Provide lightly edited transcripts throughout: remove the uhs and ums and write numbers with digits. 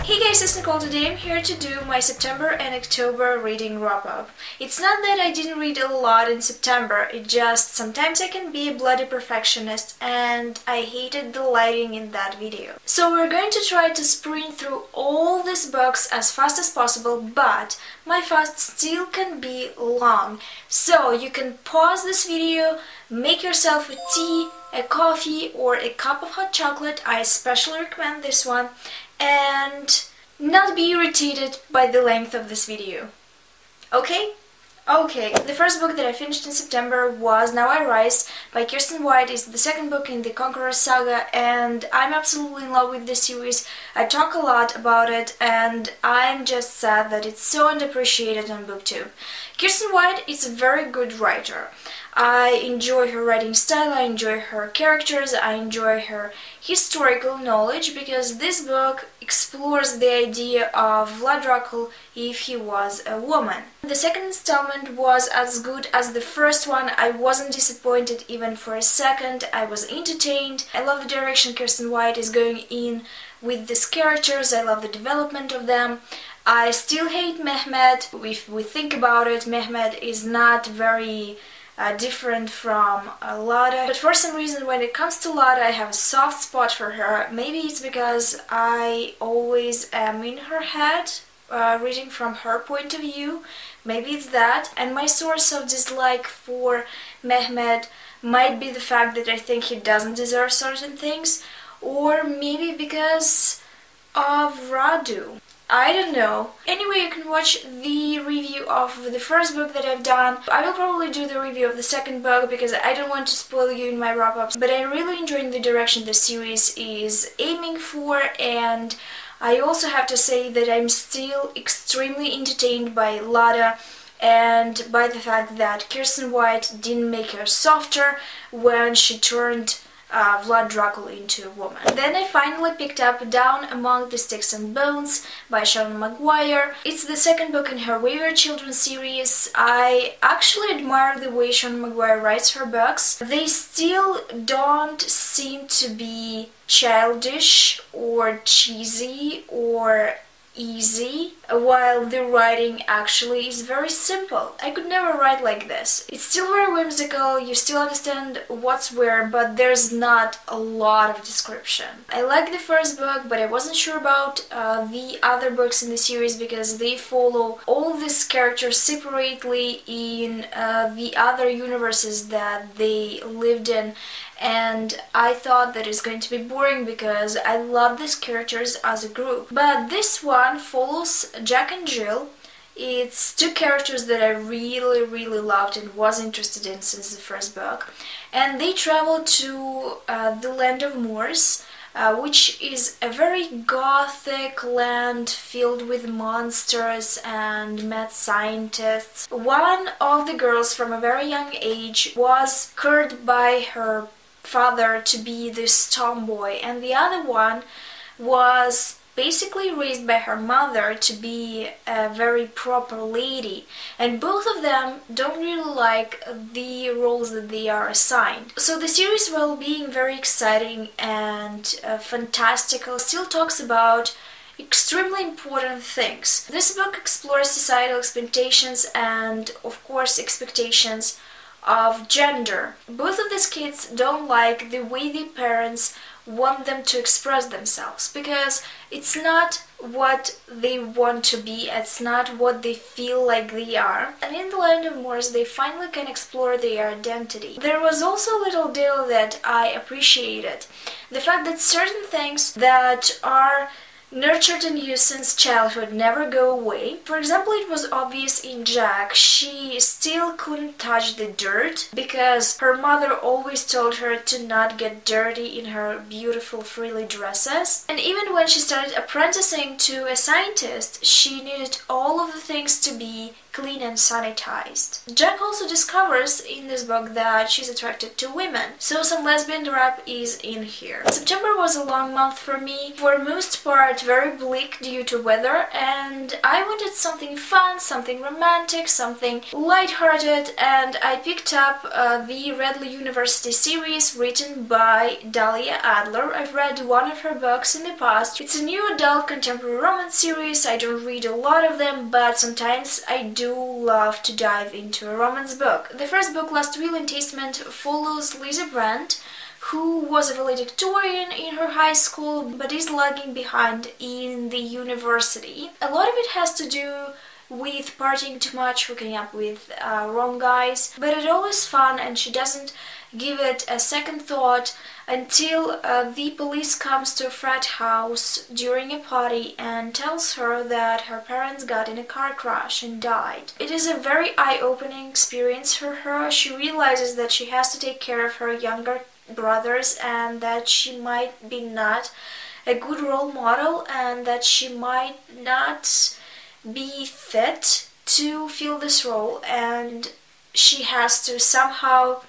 Hey guys, it's Nicole. Today I'm here to do my September and October reading wrap-up. It's not that I didn't read a lot in September, it just sometimes I can be a bloody perfectionist and I hated the lighting in that video. So we're going to try to sprint through all these books as fast as possible, but my fast still can be long. So you can pause this video, make yourself a tea, a coffee or a cup of hot chocolate. I especially recommend this one. And not be irritated by the length of this video. Okay? Okay. The first book that I finished in September was Now I Rise by Kiersten. It's the second book in the Concourse saga and I'm absolutely in love with this series. I talk a lot about it and I'm just sad that it's so underappreciated on BookTube. Kiersten is a very good writer. I enjoy her writing style, I enjoy her characters, I enjoy her historical knowledge because this book explores the idea of Vlad Dracul if he was a woman. The second installment was as good as the first one. I wasn't disappointed even for a second. I was entertained. I love the direction Kiersten is going in with these characters. I love the development of them. I still hate Mehmet. If we think about it, Mehmet is not very different from Lada, but for some reason when it comes to Lada I have a soft spot for her. Maybe it's because I always am in her head, reading from her point of view. Maybe it's that, and my source of dislike for Mehmet might be the fact that I think he doesn't deserve certain things, or maybe because of Radu. I don't know. Anyway, you can watch the review of the first book that I've done. I will probably do the review of the second book because I don't want to spoil you in my wrap-ups, but I'm really enjoying the direction the series is aiming for, and I also have to say that I'm still extremely entertained by Lada and by the fact that Kiersten didn't make her softer when she turned Vlad Dracul into a woman. Then I finally picked up Down Among the Sticks and Bones by McGuire. It's the second book in her Ware children's series. I actually admire the way McGuire writes her books. They still don't seem to be childish or cheesy or easy, while the writing actually is very simple. I could never write like this. It's still very whimsical, you still understand what's where, but there's not a lot of description. I like the first book, but I wasn't sure about the other books in the series because they follow all these characters separately in the other universes that they lived in, and I thought that it's going to be boring because I love these characters as a group. But this one follows Jack and Jill. It's two characters that I really loved and was interested in since the first book. And they travel to the land of Moors, which is a very gothic land filled with monsters and mad scientists. One of the girls from a very young age was cursed by her father to be this tomboy, and the other one was basically raised by her mother to be a very proper lady, and both of them don't really like the roles that they are assigned. So the series, while being very exciting and fantastical, still talks about extremely important things. This book explores societal expectations and, of course, expectations of gender. Both of these kids don't like the way their parents want them to express themselves because it's not what they want to be, it's not what they feel like they are. And in the Land of Moors they finally can explore their identity. There was also a little deal that I appreciated. The fact that certain things that are nurtured in you since childhood never go away. For example, it was obvious in Jack, she still couldn't touch the dirt because her mother always told her to not get dirty in her beautiful frilly dresses. And even when she started apprenticing to a scientist, she needed all of the things to be clean and sanitized. Jack also discovers in this book that she's attracted to women, so some lesbian rap is in here. September was a long month for me, for most part very bleak due to weather, and I wanted something fun, something romantic, something lighthearted, and I picked up the Redley University series written by Dahlia Adler. I've read one of her books in the past. It's a new adult contemporary romance series. I don't read a lot of them, but sometimes I do love to dive into a romance book. The first book, Last Will and Testament, follows Lizzie Brandt, who was a valedictorian in her high school but is lagging behind in the university. A lot of it has to do with partying too much, hooking up with wrong guys, but it all is fun and she doesn't give it a second thought until the police comes to a frat house during a party and tells her that her parents got in a car crash and died. It is a very eye-opening experience for her. She realizes that she has to take care of her younger brothers and that she might be not a good role model and that she might not be fit to fill this role, and she has to somehow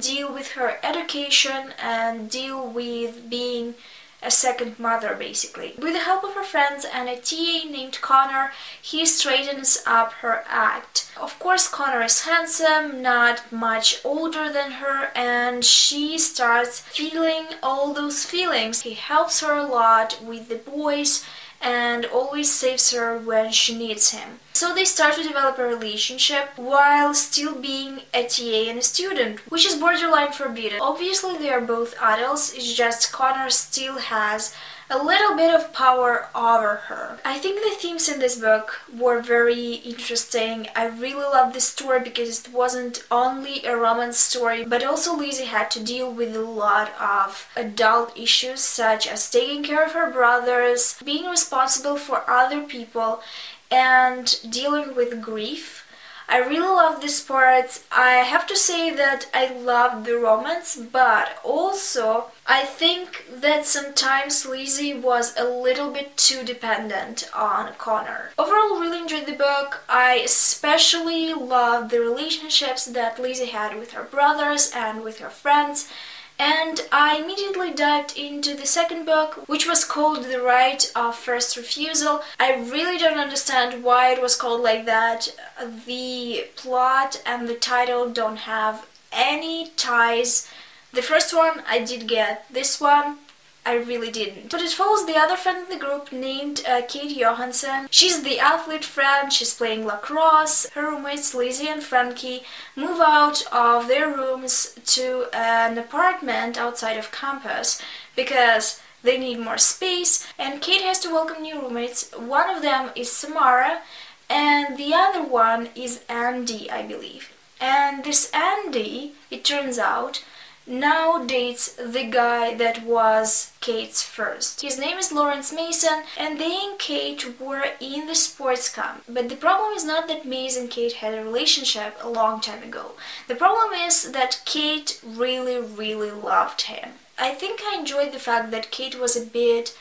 deal with her education and deal with being a second mother, basically. With the help of her friends and a TA named Connor, he straightens up her act. Of course, Connor is handsome, not much older than her, and she starts feeling all those feelings. He helps her a lot with the boys and always saves her when she needs him. So they start to develop a relationship while still being a TA and a student, which is borderline forbidden. Obviously they are both adults, it's just Connor still has a little bit of power over her. I think the themes in this book were very interesting. I really loved this story because it wasn't only a romance story, but also Lizzie had to deal with a lot of adult issues such as taking care of her brothers, being responsible for other people, and dealing with grief. I really love this part. I have to say that I love the romance, but also I think that sometimes Lizzie was a little bit too dependent on Connor. Overall, really enjoyed the book. I especially loved the relationships that Lizzie had with her brothers and with her friends. And I immediately dived into the second book, which was called The Right of First Refusal. I really don't understand why it was called like that. The plot and the title don't have any ties. The first one I did get, this one I really didn't. But it follows the other friend in the group named Kate Johansson. She's the athlete friend, she's playing lacrosse. Her roommates Lizzie and Frankie move out of their rooms to an apartment outside of campus because they need more space, and Kate has to welcome new roommates. One of them is Samara and the other one is Andy, I believe. And this Andy, it turns out, now dates the guy that was Kate's first. His name is Lawrence Mason, and they and Kate were in the sports camp. But the problem is not that Mason and Kate had a relationship a long time ago. The problem is that Kate really loved him. I think I enjoyed the fact that Kate was a bit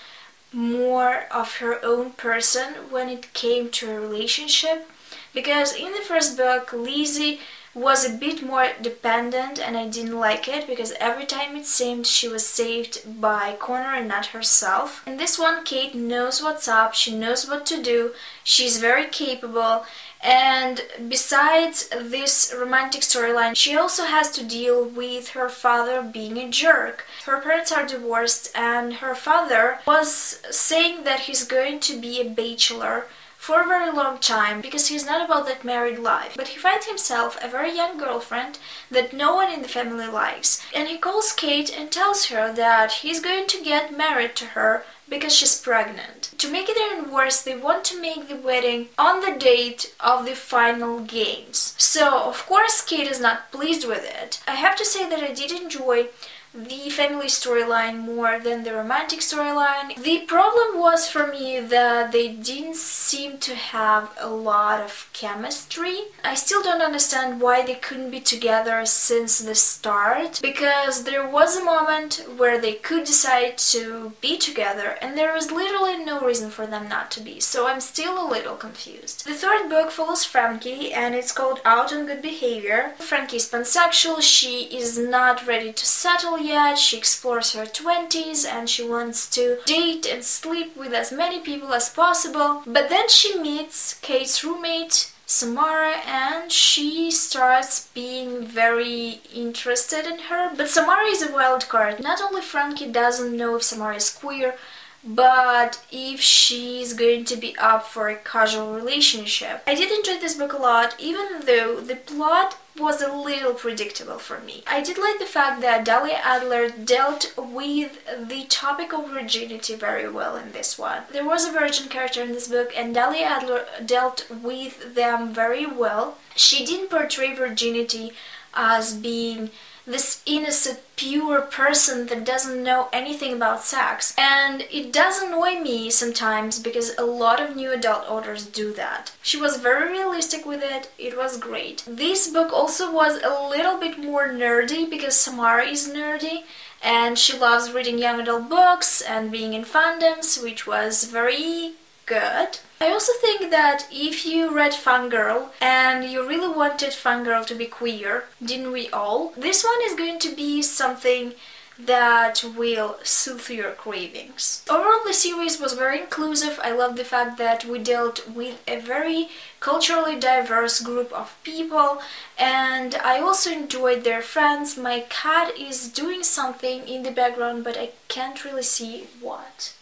more of her own person when it came to a relationship, because in the first book Lizzie was a bit more dependent, and I didn't like it because every time it seemed she was saved by Connor and not herself. In this one, Kate knows what's up, she knows what to do, she's very capable, and besides this romantic storyline, she also has to deal with her father being a jerk. Her parents are divorced and her father was saying that he's going to be a bachelor for a very long time because he's not about that married life. But he finds himself a very young girlfriend that no one in the family likes. And he calls Kate and tells her that he's going to get married to her because she's pregnant. To make it even worse, they want to make the wedding on the date of the final games. So, of course, Kate is not pleased with it. I have to say that I did enjoy the family storyline more than the romantic storyline. The problem was for me that they didn't seem to have a lot of chemistry. I still don't understand why they couldn't be together since the start, because there was a moment where they could decide to be together and there was literally no reason for them not to be, so I'm still a little confused. The third book follows Frankie and it's called Out on Good Behavior. Frankie is pansexual, she is not ready to settle yet, she explores her 20s and she wants to date and sleep with as many people as possible, but then she meets Kate's roommate Samara and she starts being very interested in her. But Samara is a wild card. Not only Frankie doesn't know if Samara is queer, but if she's going to be up for a casual relationship. I did enjoy this book a lot, even though the plot was a little predictable for me. I did like the fact that Dahlia Adler dealt with the topic of virginity very well in this one. There was a virgin character in this book and Dahlia Adler dealt with them very well. She didn't portray virginity as being this innocent, pure person that doesn't know anything about sex. And it does annoy me sometimes because a lot of new adult authors do that. She was very realistic with it, it was great. This book also was a little bit more nerdy because Samara is nerdy and she loves reading young adult books and being in fandoms, which was very good. I also think that if you read Fangirl and you really wanted Fangirl to be queer, didn't we all? This one is going to be something that will soothe your cravings. Overall, the series was very inclusive. I love the fact that we dealt with a very culturally diverse group of people, and I also enjoyed their friends. My cat is doing something in the background, but I can't really see what.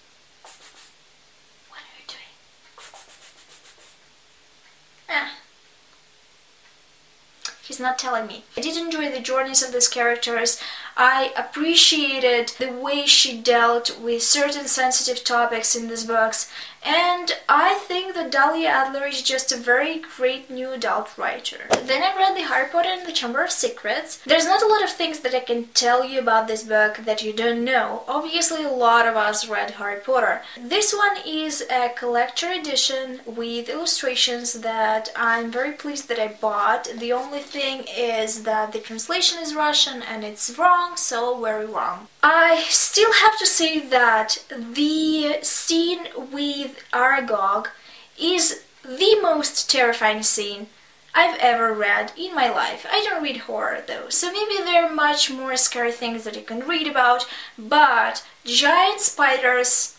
He's not telling me. I did enjoy the journeys of these characters. I appreciated the way she dealt with certain sensitive topics in these books, and I think that Dahlia Adler is just a very great new adult writer. Then I read the Harry Potter and the Chamber of Secrets. There's not a lot of things that I can tell you about this book that you don't know. Obviously, a lot of us read Harry Potter. This one is a collector edition with illustrations that I'm very pleased that I bought. The only thing is that the translation is Russian and it's wrong, so very wrong. I still have to say that the scene with Aragog is the most terrifying scene I've ever read in my life. I don't read horror though, so maybe there are much more scary things that you can read about, but giant spiders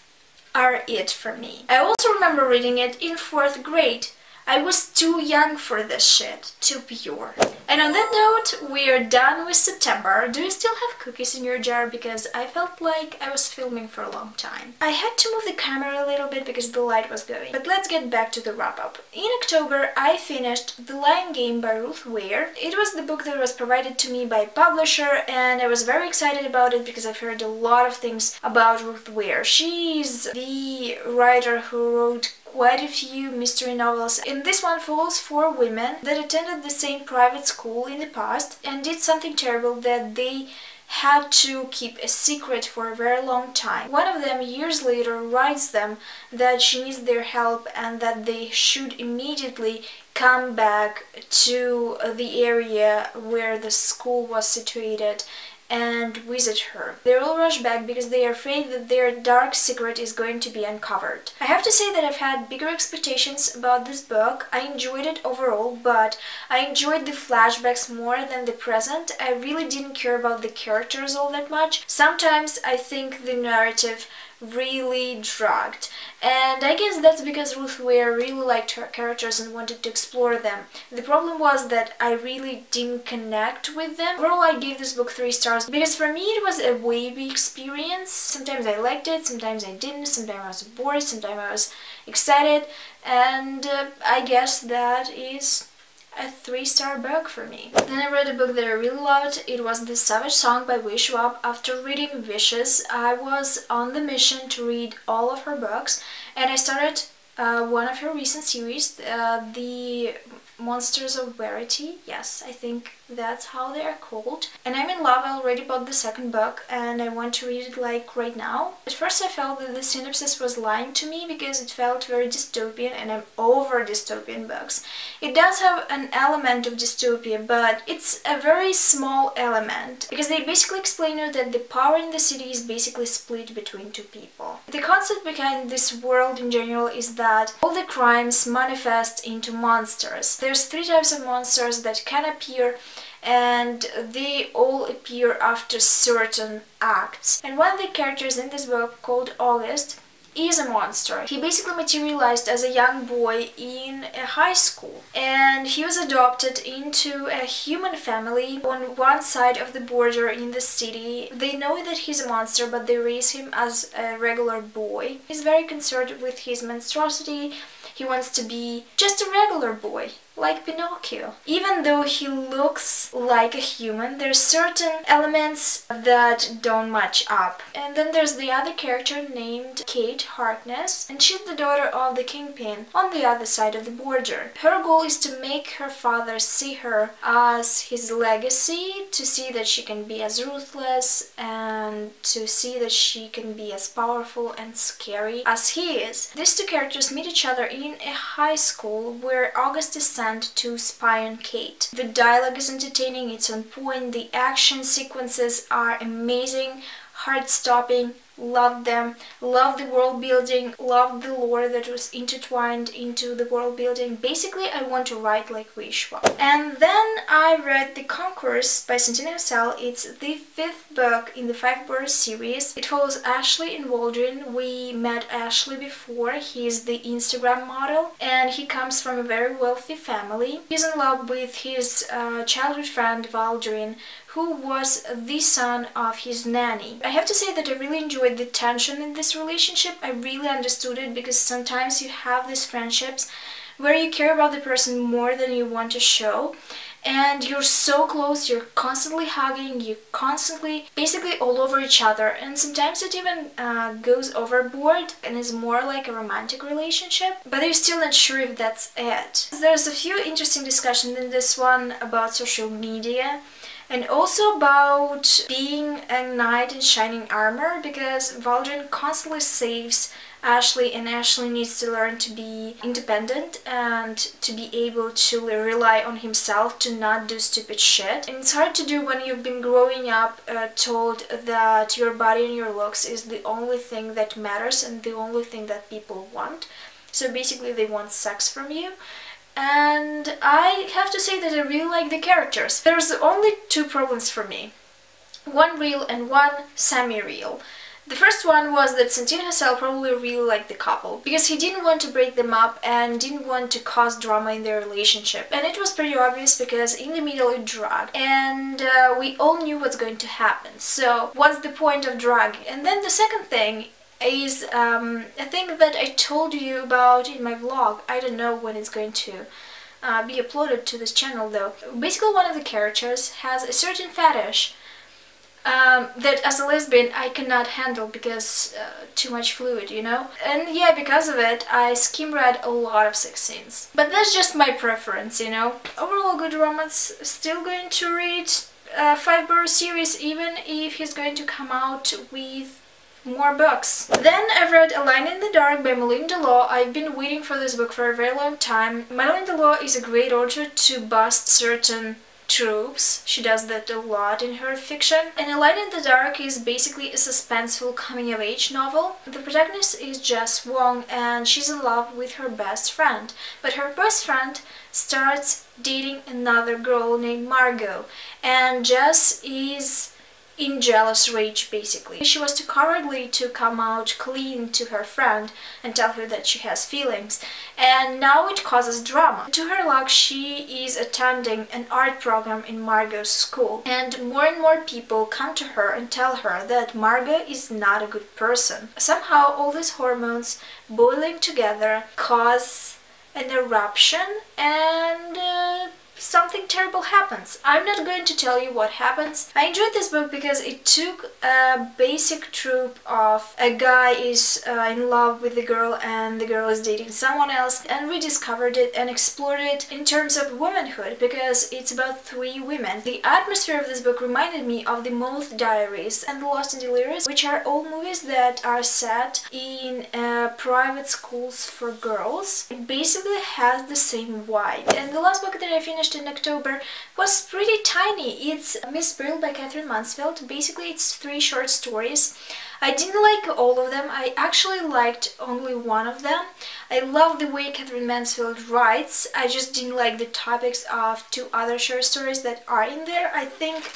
are it for me. I also remember reading it in 4th grade. I was too young for this shit, too pure. And on that note, we are done with September. Do you still have cookies in your jar? Because I felt like I was filming for a long time. I had to move the camera a little bit because the light was going. But let's get back to the wrap-up. In October, I finished The Lion Game by Ruth Ware. It was the book that was provided to me by a publisher, and I was very excited about it because I've heard a lot of things about Ruth Ware. She's the writer who wrote quite a few mystery novels, and this one follows 4 women that attended the same private school in the past and did something terrible that they had to keep a secret for a very long time. One of them years later writes them that she needs their help and that they should immediately come back to the area where the school was situated and visit her. They all rush back because they are afraid that their dark secret is going to be uncovered. I have to say that I've had bigger expectations about this book. I enjoyed it overall, but I enjoyed the flashbacks more than the present. I really didn't care about the characters all that much. Sometimes I think the narrative really dragged, and I guess that's because Ruth Ware really liked her characters and wanted to explore them. The problem was that I really didn't connect with them. Overall, I gave this book 3 stars because for me it was a wavy experience. Sometimes I liked it, sometimes I didn't, sometimes I was bored, sometimes I was excited, and I guess that is a 3-star book for me. Then I read a book that I really loved. It was The Savage Song by Schwab. After reading Vicious, I was on the mission to read all of her books, and I started one of her recent series, the Monsters of Verity. Yes, I think that's how they are called. And I'm in love. I already bought the second book and I want to read it like right now. At first I felt that the synopsis was lying to me because it felt very dystopian, and I'm over dystopian books. It does have an element of dystopia, but it's a very small element because they basically explain you that the power in the city is basically split between two people. The concept behind this world in general is that all the crimes manifest into monsters. There's 3 types of monsters that can appear, and they all appear after certain acts. And one of the characters in this book, called August, is a monster. He basically materialized as a young boy in a high school, and he was adopted into a human family on one side of the border in the city. They know that he's a monster, but they raise him as a regular boy. He's very concerned with his monstrosity. He wants to be just a regular boy, like Pinocchio. Even though he looks like a human, there's certain elements that don't match up. And then there's the other character named Kate Harkness, and she's the daughter of the Kingpin on the other side of the border. Her goal is to make her father see her as his legacy, to see that she can be as ruthless, and to see that she can be as powerful and scary as he is. These two characters meet each other in a high school where August is sent to spy on Kate. The dialogue is entertaining, it's on point, the action sequences are amazing, heart-stopping, loved them, loved the world building, loved the lore that was intertwined into the world building. Basically, I want to write like Schwab. And then I read The Concourse by Santino Hassell. It's the 5th book in the 5-book series. It follows Ashley and Waldron. We met Ashley before. He's the Instagram model, and he comes from a very wealthy family. He's in love with his childhood friend Waldron, who was the son of his nanny. I have to say that I really enjoyed the tension in this relationship. I really understood it, because sometimes you have these friendships where you care about the person more than you want to show, and you're so close, you're constantly hugging, you're constantly basically all over each other, and sometimes it even goes overboard and is more like a romantic relationship, but you're still not sure if that's it. There's a few interesting discussions in this one about social media, and also about being a knight in shining armor, because Waldron constantly saves Ashley, and Ashley needs to learn to be independent and to be able to rely on himself, to not do stupid shit. And it's hard to do when you've been growing up told that your body and your looks is the only thing that matters and the only thing that people want. So basically they want sex from you. And I have to say that I really like the characters. There's only 2 problems for me. One real and one semi-real. The first one was that Santino Hassell probably really liked the couple, because he didn't want to break them up and didn't want to cause drama in their relationship. And it was pretty obvious, because in the middle it dragged, and we all knew what's going to happen. So what's the point of dragging? And then the second thing is a thing that I told you about in my vlog. I don't know when it's going to be uploaded to this channel though. Basically, one of the characters has a certain fetish that as a lesbian I cannot handle, because too much fluid, you know? And yeah, because of it I skim read a lot of sex scenes. But that's just my preference, you know? Overall good romance. Still going to read a 5-book series, even if he's going to come out with more books. Then I read A Line in the Dark by Malinda. I've been waiting for this book for a very long time. Malinda is a great author to bust certain tropes. She does that a lot in her fiction. And A Line in the Dark is basically a suspenseful coming-of-age novel. The protagonist is Jess Wong, and she's in love with her best friend. But her best friend starts dating another girl named Margot, and Jess is in jealous rage, basically. She was too cowardly to come out clean to her friend and tell her that she has feelings, and now it causes drama. To her luck, she is attending an art program in Margot's school, and more people come to her and tell her that Margot is not a good person. Somehow all these hormones boiling together cause an eruption, and something terrible happens. I'm not going to tell you what happens. I enjoyed this book because it took a basic trope of a guy is in love with the girl and the girl is dating someone else, and rediscovered it and explored it in terms of womanhood, because it's about 3 women. The atmosphere of this book reminded me of the Moth Diaries and The Lost and Delirious, which are all movies that are set in private schools for girls. It basically has the same vibe. And the last book that I finished in October was pretty tiny. It's Miss Brill by Katherine Mansfield. Basically, it's 3 short stories. I didn't like all of them. I actually liked only one of them. I love the way Katherine Mansfield writes. I just didn't like the topics of 2 other short stories that are in there. I think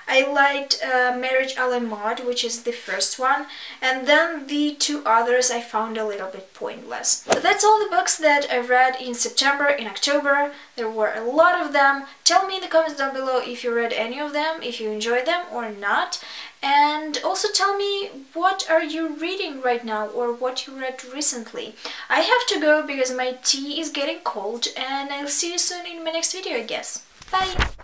I liked Marriage à la Mode, which is the first one, and then the 2 others I found a little bit pointless. So that's all the books that I read in September, in October. There were a lot of them. Tell me in the comments down below if you read any of them, if you enjoyed them or not. And also tell me what are you reading right now or what you read recently. I have to go because my tea is getting cold, and I'll see you soon in my next video, I guess. Bye!